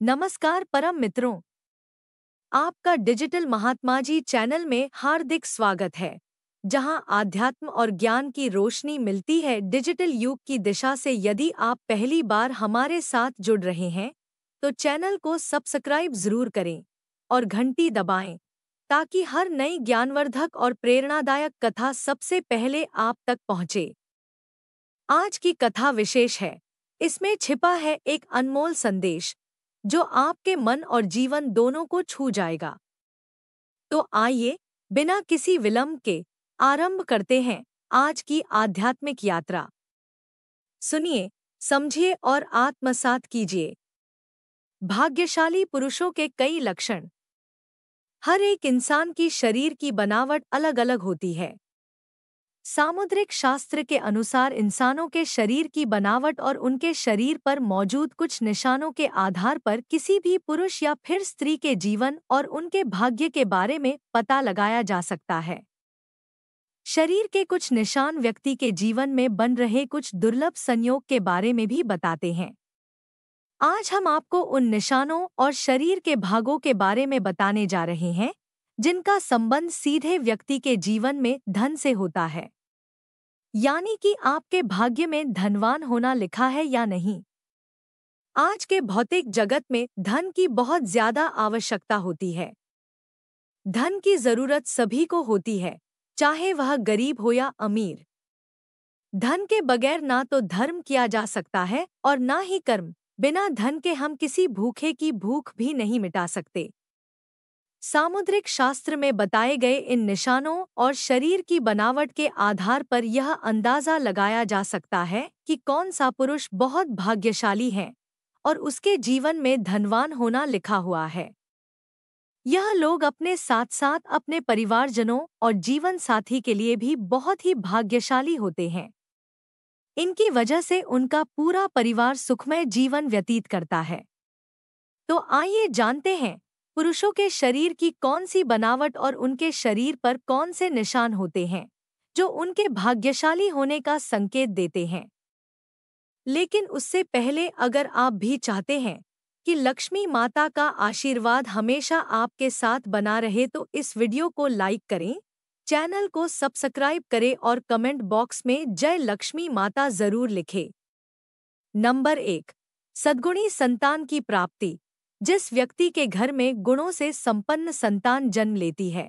नमस्कार परम मित्रों, आपका डिजिटल महात्मा जी चैनल में हार्दिक स्वागत है, जहां आध्यात्म और ज्ञान की रोशनी मिलती है डिजिटल युग की दिशा से। यदि आप पहली बार हमारे साथ जुड़ रहे हैं, तो चैनल को सब्सक्राइब जरूर करें और घंटी दबाएं, ताकि हर नई ज्ञानवर्धक और प्रेरणादायक कथा सबसे पहले आप तक पहुंचे। आज की कथा विशेष है। इसमें छिपा है एक अनमोल संदेश, जो आपके मन और जीवन दोनों को छू जाएगा। तो आइए, बिना किसी विलंब के आरंभ करते हैं आज की आध्यात्मिक यात्रा। सुनिए, समझिए और आत्मसात कीजिए। भाग्यशाली पुरुषों के कई लक्षण। हर एक इंसान की शरीर की बनावट अलग अलग होती है। सामुद्रिक शास्त्र के अनुसार इंसानों के शरीर की बनावट और उनके शरीर पर मौजूद कुछ निशानों के आधार पर किसी भी पुरुष या फिर स्त्री के जीवन और उनके भाग्य के बारे में पता लगाया जा सकता है। शरीर के कुछ निशान व्यक्ति के जीवन में बन रहे कुछ दुर्लभ संयोग के बारे में भी बताते हैं। आज हम आपको उन निशानों और शरीर के भागों के बारे में बताने जा रहे हैं, जिनका संबंध सीधे व्यक्ति के जीवन में धन से होता है। यानी कि आपके भाग्य में धनवान होना लिखा है या नहीं। आज के भौतिक जगत में धन की बहुत ज्यादा आवश्यकता होती है। धन की जरूरत सभी को होती है, चाहे वह गरीब हो या अमीर। धन के बगैर ना तो धर्म किया जा सकता है और ना ही कर्म। बिना धन के हम किसी भूखे की भूख भी नहीं मिटा सकते। सामुद्रिक शास्त्र में बताए गए इन निशानों और शरीर की बनावट के आधार पर यह अंदाजा लगाया जा सकता है कि कौन सा पुरुष बहुत भाग्यशाली है और उसके जीवन में धनवान होना लिखा हुआ है। यह लोग अपने साथ साथ अपने परिवारजनों और जीवन साथी के लिए भी बहुत ही भाग्यशाली होते हैं। इनकी वजह से उनका पूरा परिवार सुखमय जीवन व्यतीत करता है। तो आइए जानते हैं, पुरुषों के शरीर की कौन सी बनावट और उनके शरीर पर कौन से निशान होते हैं, जो उनके भाग्यशाली होने का संकेत देते हैं। लेकिन उससे पहले, अगर आप भी चाहते हैं कि लक्ष्मी माता का आशीर्वाद हमेशा आपके साथ बना रहे, तो इस वीडियो को लाइक करें, चैनल को सब्सक्राइब करें और कमेंट बॉक्स में जय लक्ष्मी माता जरूर लिखें। नंबर 1, सद्गुणी संतान की प्राप्ति। जिस व्यक्ति के घर में गुणों से संपन्न संतान जन्म लेती है,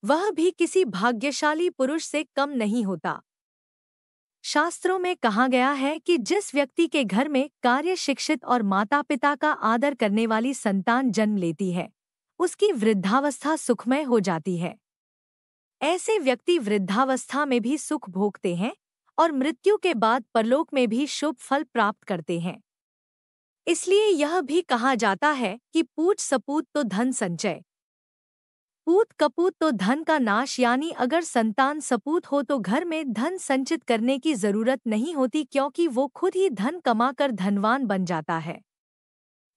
वह भी किसी भाग्यशाली पुरुष से कम नहीं होता। शास्त्रों में कहा गया है कि जिस व्यक्ति के घर में कार्य शिक्षित और माता पिता का आदर करने वाली संतान जन्म लेती है, उसकी वृद्धावस्था सुखमय हो जाती है। ऐसे व्यक्ति वृद्धावस्था में भी सुख भोगते हैं और मृत्यु के बाद परलोक में भी शुभ फल प्राप्त करते हैं। इसलिए यह भी कहा जाता है कि पूत सपूत तो धन संचय, पूत कपूत तो धन का नाश। यानी अगर संतान सपूत हो तो घर में धन संचित करने की जरूरत नहीं होती, क्योंकि वो खुद ही धन कमाकर धनवान बन जाता है।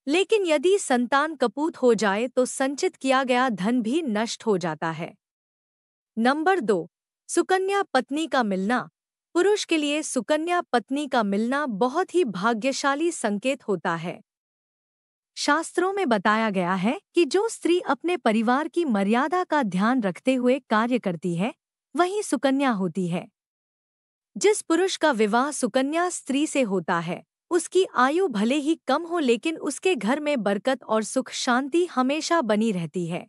लेकिन यदि संतान कपूत हो जाए तो संचित किया गया धन भी नष्ट हो जाता है। नंबर 2, सुकन्या पत्नी का मिलना। पुरुष के लिए सुकन्या पत्नी का मिलना बहुत ही भाग्यशाली संकेत होता है। शास्त्रों में बताया गया है कि जो स्त्री अपने परिवार की मर्यादा का ध्यान रखते हुए कार्य करती है, वही सुकन्या होती है। जिस पुरुष का विवाह सुकन्या स्त्री से होता है, उसकी आयु भले ही कम हो, लेकिन उसके घर में बरकत और सुख शांति हमेशा बनी रहती है।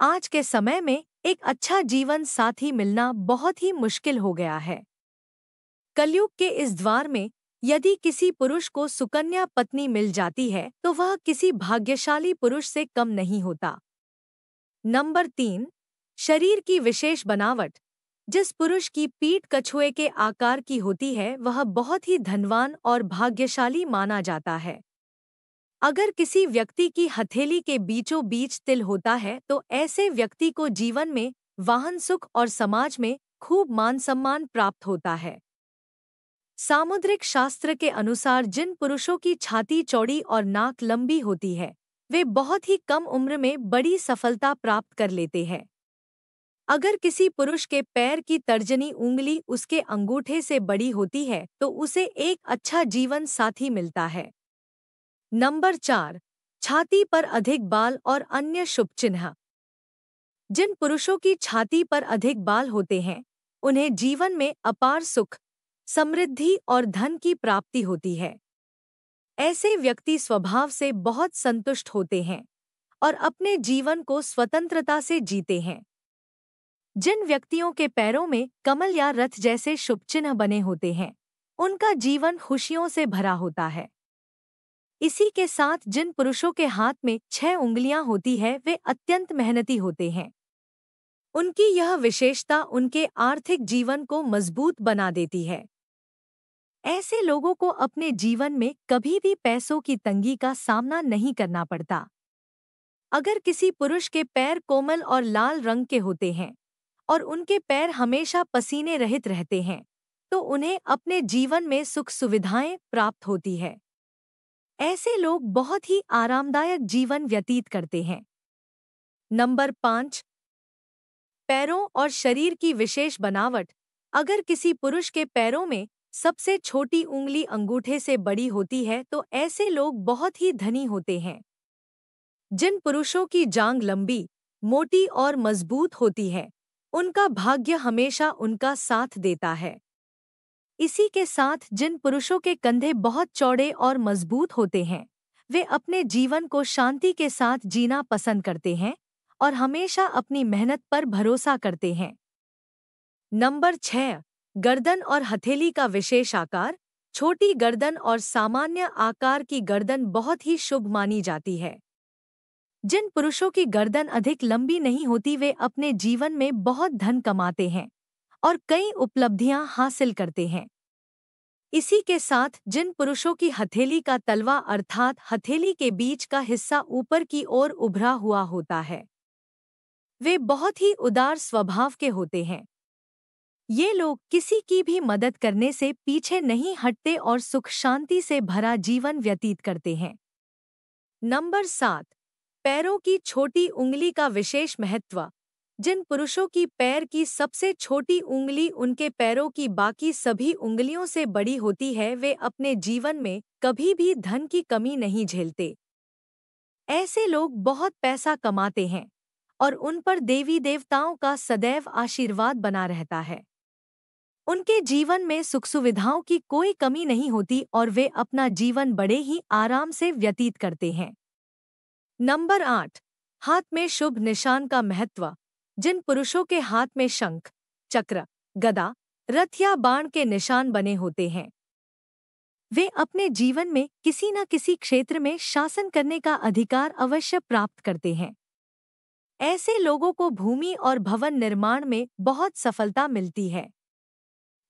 आज के समय में एक अच्छा जीवन साथी मिलना बहुत ही मुश्किल हो गया है। कलयुग के इस द्वार में यदि किसी पुरुष को सुकन्या पत्नी मिल जाती है, तो वह किसी भाग्यशाली पुरुष से कम नहीं होता। नंबर 3, शरीर की विशेष बनावट। जिस पुरुष की पीठ कछुए के आकार की होती है, वह बहुत ही धनवान और भाग्यशाली माना जाता है। अगर किसी व्यक्ति की हथेली के बीचों बीच तिल होता है, तो ऐसे व्यक्ति को जीवन में वाहन सुख और समाज में खूब मान सम्मान प्राप्त होता है। सामुद्रिक शास्त्र के अनुसार जिन पुरुषों की छाती चौड़ी और नाक लंबी होती है, वे बहुत ही कम उम्र में बड़ी सफलता प्राप्त कर लेते हैं। अगर किसी पुरुष के पैर की तर्जनी उंगली उसके अंगूठे से बड़ी होती है, तो उसे एक अच्छा जीवन साथी मिलता है। नंबर 4, छाती पर अधिक बाल और अन्य शुभ चिन्ह। जिन पुरुषों की छाती पर अधिक बाल होते हैं, उन्हें जीवन में अपार सुख, समृद्धि और धन की प्राप्ति होती है। ऐसे व्यक्ति स्वभाव से बहुत संतुष्ट होते हैं और अपने जीवन को स्वतंत्रता से जीते हैं। जिन व्यक्तियों के पैरों में कमल या रथ जैसे शुभ चिन्ह बने होते हैं, उनका जीवन खुशियों से भरा होता है। इसी के साथ जिन पुरुषों के हाथ में 6 उंगलियां होती है, वे अत्यंत मेहनती होते हैं। उनकी यह विशेषता उनके आर्थिक जीवन को मजबूत बना देती है। ऐसे लोगों को अपने जीवन में कभी भी पैसों की तंगी का सामना नहीं करना पड़ता। अगर किसी पुरुष के पैर कोमल और लाल रंग के होते हैं और उनके पैर हमेशा पसीने रहित रहते हैं, तो उन्हें अपने जीवन में सुख सुविधाएं प्राप्त होती है। ऐसे लोग बहुत ही आरामदायक जीवन व्यतीत करते हैं। नंबर 5, पैरों और शरीर की विशेष बनावट। अगर किसी पुरुष के पैरों में सबसे छोटी उंगली अंगूठे से बड़ी होती है, तो ऐसे लोग बहुत ही धनी होते हैं। जिन पुरुषों की जांघ लंबी, मोटी और मजबूत होती है, उनका भाग्य हमेशा उनका साथ देता है। इसी के साथ जिन पुरुषों के कंधे बहुत चौड़े और मजबूत होते हैं, वे अपने जीवन को शांति के साथ जीना पसंद करते हैं और हमेशा अपनी मेहनत पर भरोसा करते हैं। नंबर 6, गर्दन और हथेली का विशेष आकार। छोटी गर्दन और सामान्य आकार की गर्दन बहुत ही शुभ मानी जाती है। जिन पुरुषों की गर्दन अधिक लंबी नहीं होती, वे अपने जीवन में बहुत धन कमाते हैं और कई उपलब्धियां हासिल करते हैं। इसी के साथ जिन पुरुषों की हथेली का तलवा अर्थात हथेली के बीच का हिस्सा ऊपर की ओर उभरा हुआ होता है, वे बहुत ही उदार स्वभाव के होते हैं। ये लोग किसी की भी मदद करने से पीछे नहीं हटते और सुख शांति से भरा जीवन व्यतीत करते हैं। नंबर 7, पैरों की छोटी उंगली का विशेष महत्व। जिन पुरुषों की पैर की सबसे छोटी उंगली उनके पैरों की बाकी सभी उंगलियों से बड़ी होती है, वे अपने जीवन में कभी भी धन की कमी नहीं झेलते। ऐसे लोग बहुत पैसा कमाते हैं और उन पर देवी देवताओं का सदैव आशीर्वाद बना रहता है। उनके जीवन में सुख सुविधाओं की कोई कमी नहीं होती और वे अपना जीवन बड़े ही आराम से व्यतीत करते हैं। नंबर 8, हाथ में शुभ निशान का महत्व। जिन पुरुषों के हाथ में शंख, चक्र, गदा, रथ या बाण के निशान बने होते हैं, वे अपने जीवन में किसी न किसी क्षेत्र में शासन करने का अधिकार अवश्य प्राप्त करते हैं। ऐसे लोगों को भूमि और भवन निर्माण में बहुत सफलता मिलती है।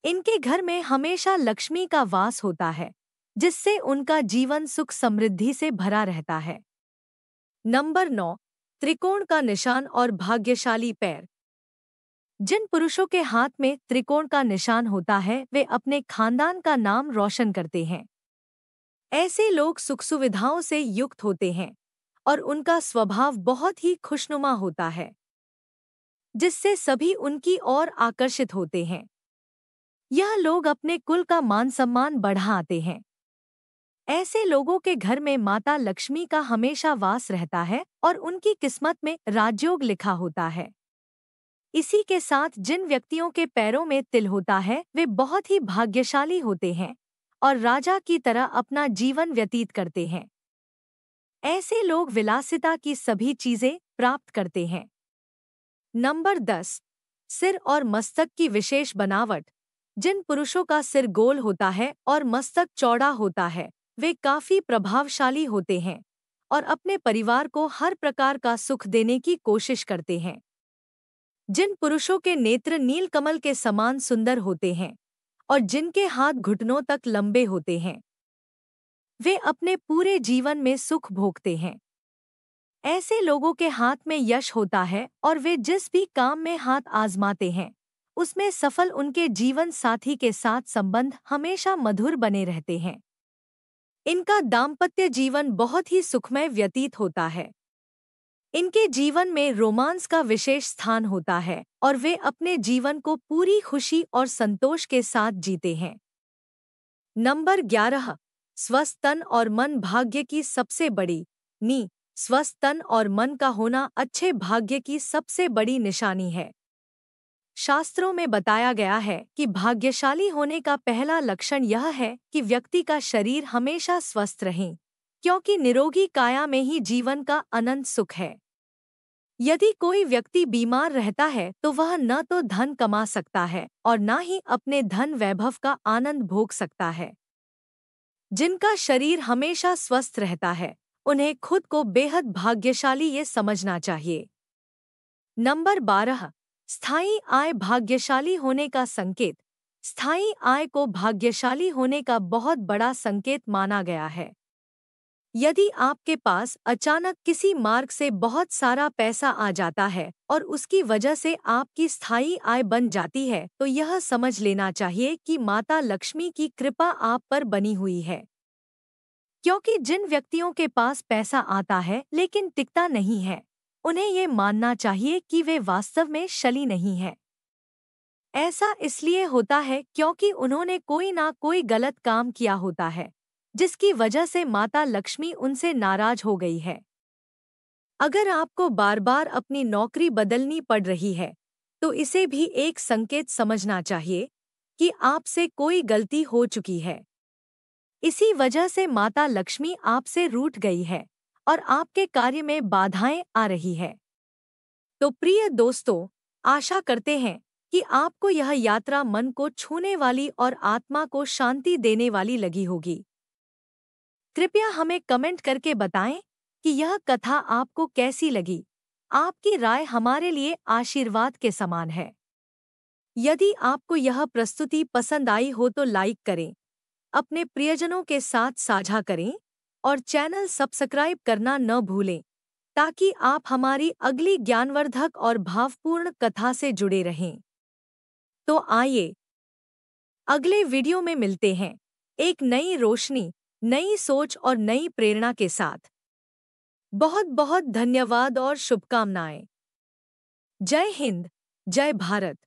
इनके घर में हमेशा लक्ष्मी का वास होता है, जिससे उनका जीवन सुख समृद्धि से भरा रहता है। नंबर 9, त्रिकोण का निशान और भाग्यशाली पैर। जिन पुरुषों के हाथ में त्रिकोण का निशान होता है, वे अपने खानदान का नाम रोशन करते हैं। ऐसे लोग सुख सुविधाओं से युक्त होते हैं और उनका स्वभाव बहुत ही खुशनुमा होता है, जिससे सभी उनकी ओर आकर्षित होते हैं। यह लोग अपने कुल का मान सम्मान बढ़ाते हैं। ऐसे लोगों के घर में माता लक्ष्मी का हमेशा वास रहता है और उनकी किस्मत में राजयोग लिखा होता है। इसी के साथ जिन व्यक्तियों के पैरों में तिल होता है, वे बहुत ही भाग्यशाली होते हैं और राजा की तरह अपना जीवन व्यतीत करते हैं। ऐसे लोग विलासिता की सभी चीजें प्राप्त करते हैं। नंबर 10, सिर और मस्तक की विशेष बनावट। जिन पुरुषों का सिर गोल होता है और मस्तक चौड़ा होता है, वे काफी प्रभावशाली होते हैं और अपने परिवार को हर प्रकार का सुख देने की कोशिश करते हैं। जिन पुरुषों के नेत्र नीलकमल के समान सुंदर होते हैं और जिनके हाथ घुटनों तक लंबे होते हैं, वे अपने पूरे जीवन में सुख भोगते हैं। ऐसे लोगों के हाथ में यश होता है और वे जिस भी काम में हाथ आजमाते हैं, उसमें सफल उनके जीवन साथी के साथ संबंध हमेशा मधुर बने रहते हैं। इनका दाम्पत्य जीवन बहुत ही सुखमय व्यतीत होता है। इनके जीवन में रोमांस का विशेष स्थान होता है और वे अपने जीवन को पूरी खुशी और संतोष के साथ जीते हैं। नंबर 11, स्वस्थ तन और मन भाग्य की सबसे बड़ी नी स्वस्थ तन और मन का होना अच्छे भाग्य की सबसे बड़ी निशानी है। शास्त्रों में बताया गया है कि भाग्यशाली होने का पहला लक्षण यह है कि व्यक्ति का शरीर हमेशा स्वस्थ रहे, क्योंकि निरोगी काया में ही जीवन का अनंत सुख है। यदि कोई व्यक्ति बीमार रहता है तो वह न तो धन कमा सकता है और न ही अपने धन वैभव का आनंद भोग सकता है। जिनका शरीर हमेशा स्वस्थ रहता है, उन्हें खुद को बेहद भाग्यशाली ये समझना चाहिए। नंबर 12, स्थायी आय भाग्यशाली होने का संकेत। स्थायी आय को भाग्यशाली होने का बहुत बड़ा संकेत माना गया है। यदि आपके पास अचानक किसी मार्ग से बहुत सारा पैसा आ जाता है और उसकी वजह से आपकी स्थायी आय बन जाती है, तो यह समझ लेना चाहिए कि माता लक्ष्मी की कृपा आप पर बनी हुई है। क्योंकि जिन व्यक्तियों के पास पैसा आता है लेकिन टिकता नहीं है, उन्हें ये मानना चाहिए कि वे वास्तव में शली नहीं है। ऐसा इसलिए होता है क्योंकि उन्होंने कोई ना कोई गलत काम किया होता है, जिसकी वजह से माता लक्ष्मी उनसे नाराज हो गई है। अगर आपको बार बार अपनी नौकरी बदलनी पड़ रही है, तो इसे भी एक संकेत समझना चाहिए कि आपसे कोई गलती हो चुकी है। इसी वजह से माता लक्ष्मी आपसे रूठ गई है और आपके कार्य में बाधाएं आ रही है। तो प्रिय दोस्तों, आशा करते हैं कि आपको यह यात्रा मन को छूने वाली और आत्मा को शांति देने वाली लगी होगी। कृपया हमें कमेंट करके बताएं कि यह कथा आपको कैसी लगी। आपकी राय हमारे लिए आशीर्वाद के समान है। यदि आपको यह प्रस्तुति पसंद आई हो तो लाइक करें, अपने प्रियजनों के साथ साझा करें और चैनल सब्सक्राइब करना न भूलें, ताकि आप हमारी अगली ज्ञानवर्धक और भावपूर्ण कथा से जुड़े रहें। तो आइए अगले वीडियो में मिलते हैं, एक नई रोशनी, नई सोच और नई प्रेरणा के साथ। बहुत बहुत धन्यवाद और शुभकामनाएं। जय हिंद, जय भारत।